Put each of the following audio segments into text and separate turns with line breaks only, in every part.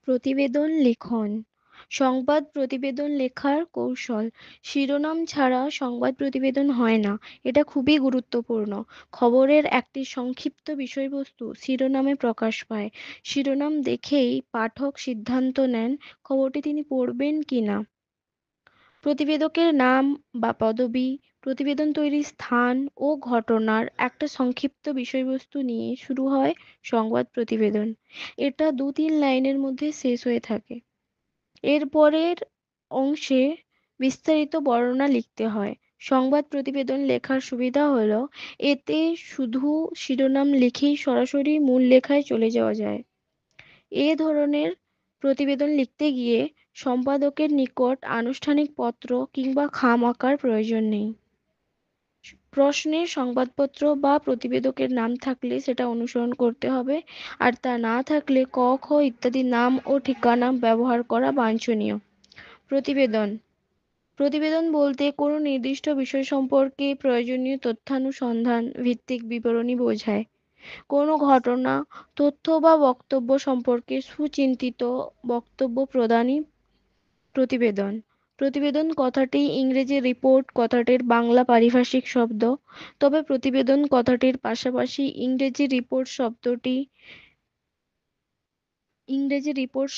প্রতিবেদন লিখন। সংবাদ প্রতিবেদন লেখার কৌশল। শিরোনাম ছাড়া সংবাদ প্রতিবেদন হয় না। এটা খুবই গুরুত্বপূর্ণ। খবরের একটি সংক্ষিপ্ত বিষয়বস্তু শিরোনামে প্রকাশ পায়। শিরোনাম দেখেই পাঠক সিদ্ধান্ত নেন খবরটি তিনি পড়বেন কিনা। প্রতিবেদকের নাম বা পদবি, প্রতিবেদন তৈরির স্থান ও ঘটনার একটা সংক্ষিপ্ত বিষয়বস্তু নিয়ে শুরু হয় সংবাদ প্রতিবেদন। এটা ২-৩ লাইনের মধ্যে শেষ হয়ে থাকে। এর পরের অংশে বিস্তারিত বর্ণনা লিখতে হয়। সংবাদ প্রতিবেদন লেখার সুবিধা হলো এতে শুধু শিরোনাম লিখেই সরাসরি মূল লেখায় চলে যাওয়া যায়। এ ধরনের প্রতিবেদন লিখতে গিয়ে সম্পাদকের নিকট আনুষ্ঠানিক পত্র কিংবা খাম আঁকার প্রয়োজন নেই। প্রশ্নে সংবাদপত্র বা প্রতিবেদকের নাম থাকলে সেটা অনুসরণ করতে হবে, আর তা না থাকলে ক, খ ইত্যাদি নাম ও ঠিকানা ব্যবহার করা বাঞ্ছনীয়। প্রতিবেদন। প্রতিবেদন বলতে কোনো নির্দিষ্ট বিষয় সম্পর্কে প্রয়োজনীয় তথ্যানুসন্ধান ভিত্তিক বিবরণী বোঝায়। কোনো ঘটনা, তথ্য বা বক্তব্য সম্পর্কে সুচিন্তিত বক্তব্য প্রদানই প্রতিবেদন। প্রতিবেদন কথাটি ইংরেজি রিপোর্ট কথাটির বাংলা পারিভাষিক শব্দ, তবে প্রতিবেদন কথাটির পাশাপাশি ইংরেজি রিপোর্ট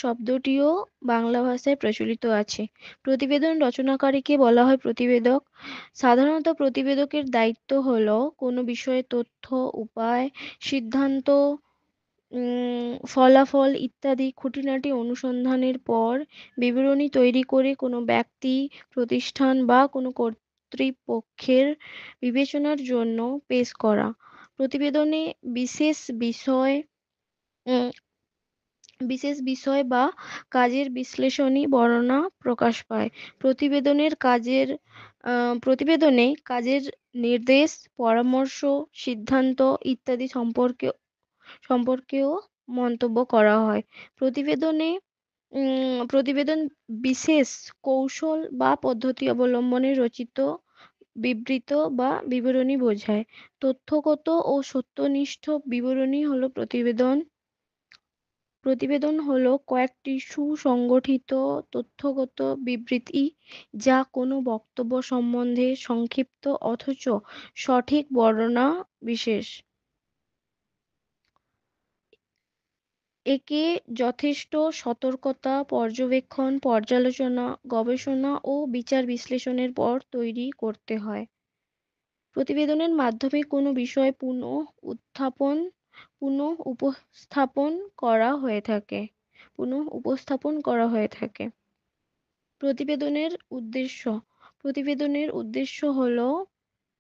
শব্দটিও বাংলা ভাষায় প্রচলিত আছে। প্রতিবেদন রচনাকারীকে বলা হয় প্রতিবেদক। সাধারণত প্রতিবেদকের দায়িত্ব হলো কোনো বিষয়ে তথ্য, উপায়, সিদ্ধান্ত, ফলাফল ইত্যাদি খুঁটিনাটি অনুসন্ধানের পর বিবরণী তৈরি করে কোনো ব্যক্তি, প্রতিষ্ঠান বা কোনো কর্তৃপক্ষের বিবেচনার জন্য পেশ করা। প্রতিবেদনে বিশেষ বিষয় উম, বিশেষ বিষয় বা কাজের বিশ্লেষণী বর্ণনা প্রকাশ পায়। প্রতিবেদনে কাজের নির্দেশ, পরামর্শ, সিদ্ধান্ত ইত্যাদি সম্পর্কেও মন্তব্য করা হয়। প্রতিবেদন বিশেষ কৌশল বা পদ্ধতি অবলম্বনে রচিত বিবৃত বা বিবরণী বোঝায়। তথ্যগত ও সত্যনিষ্ঠ বিবরণী হলো প্রতিবেদন। প্রতিবেদন হলো কয়েকটি সুসংগঠিত তথ্যগত বিবৃতি যা কোনো বক্তব্য সম্বন্ধে সংক্ষিপ্ত অথচ সঠিক বর্ণনা বিশেষ। একে যথেষ্ট সতর্কতা, পর্যবেক্ষণ, পর্যালোচনা, গবেষণা ও বিচার বিশ্লেষণের পর তৈরি করতে হয়। প্রতিবেদনের মাধ্যমে কোনো বিষয় পুনঃ উপস্থাপন করা হয়ে থাকে। প্রতিবেদনের উদ্দেশ্য। প্রতিবেদনের উদ্দেশ্য হলো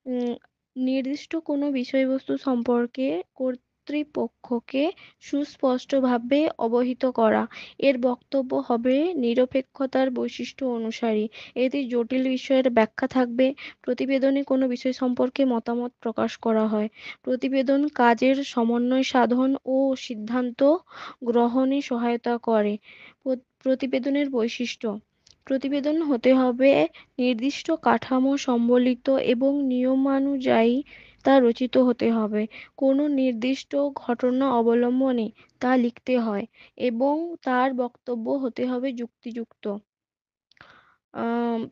উম, নির্দিষ্ট কোনো বিষয়বস্তু সম্পর্কে কর্তৃপক্ষকে সুস্পষ্টভাবে অবহিত করা। এর বক্তব্য হবে নিরপেক্ষতার বৈশিষ্ট্য অনুসারী। এতে জটিল বিষয়ের ব্যাখ্যা থাকবে। প্রতিবেদনে কোনো বিষয় সম্পর্কে মতামত প্রকাশ করা হয়। প্রতিবেদন কাজের সমন্বয় সাধন ও সিদ্ধান্ত গ্রহণে সহায়তা করে। প্রতিবেদনের বৈশিষ্ট্য। প্রতিবেদন হতে হবে নির্দিষ্ট কাঠামো সম্বলিত এবং নিয়মানুযায়ী তা রচিত হতে হবে। কোনো নির্দিষ্ট ঘটনা অবলম্বনে তা লিখতে হয় এবং তার বক্তব্য হতে হবে যুক্তিযুক্ত। আম,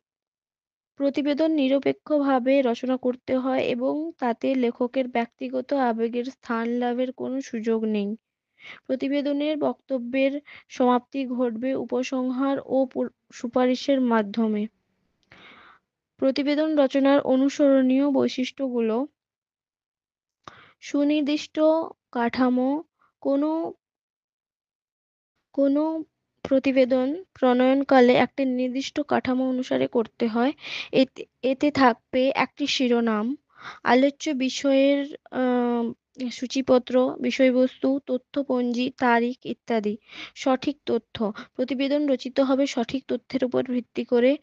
প্রতিবেদন নিরপেক্ষভাবে রচনা করতে হয় এবং তাতে লেখকের ব্যক্তিগত আবেগের স্থান লাভের কোনো সুযোগ নেই। প্রতিবেদনের বক্তব্যের সমাপ্তি ঘটবে উপসংহার ও সুপারিশের মাধ্যমে। প্রতিবেদন রচনার অনুসরণীয় বৈশিষ্ট্যগুলো: সুনির্দিষ্ট কাঠামো। কোনো কোনো প্রতিবেদন প্রণয়নকালে একটি নির্দিষ্ট কাঠামো অনুসারে করতে হয়। এতে এতে থাকবে একটি শিরোনাম, আলোচ্য বিষয়ের আহ, সূচিপত্র, বিষয়বস্তু, তথ্যপঞ্জি, তারিখ ইত্যাদি। সঠিক তথ্য। প্রতিবেদন রচিত হবে সঠিক তথ্যের উপর ভিত্তি করে।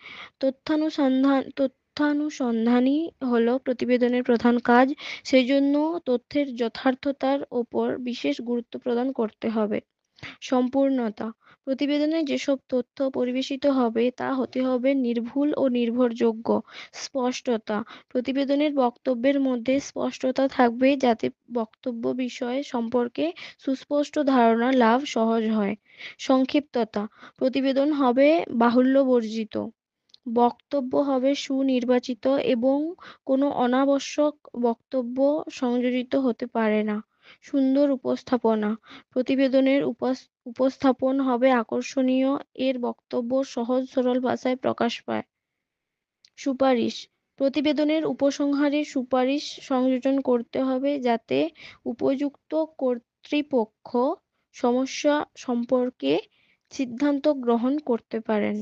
তথ্যানুসন্ধানই হলো প্রতিবেদনের প্রধান কাজ। সেই জন্য তথ্যের যথার্থতার ওপর বিশেষ গুরুত্ব প্রদান করতে হবে। সম্পূর্ণতা। প্রতিবেদনে যেসব তথ্য পরিবেশিত হবে তা হতে হবে নির্ভুল ও নির্ভরযোগ্য। স্পষ্টতা। প্রতিবেদনের বক্তব্যের মধ্যে স্পষ্টতা থাকবে যাতে বক্তব্য বিষয় সম্পর্কে সুস্পষ্ট ধারণা লাভ সহজ হয়। সংক্ষিপ্ততা। প্রতিবেদন হবে বাহুল্যবর্জিত। বক্তব্য হবে সুনির্বাচিত এবং কোনো অনাবশ্যক বক্তব্য সংযোজিত হতে পারে না। সুন্দর উপস্থাপনা। প্রতিবেদনের উপস্থাপন হবে আকর্ষণীয়, এর বক্তব্য সহজ সরল ভাষায় প্রকাশ পায়। সুপারিশ। প্রতিবেদনের উপসংহারে সুপারিশ সংযোজন করতে হবে যাতে উপযুক্ত কর্তৃপক্ষ সমস্যা সম্পর্কে সিদ্ধান্ত গ্রহণ করতে পারেন।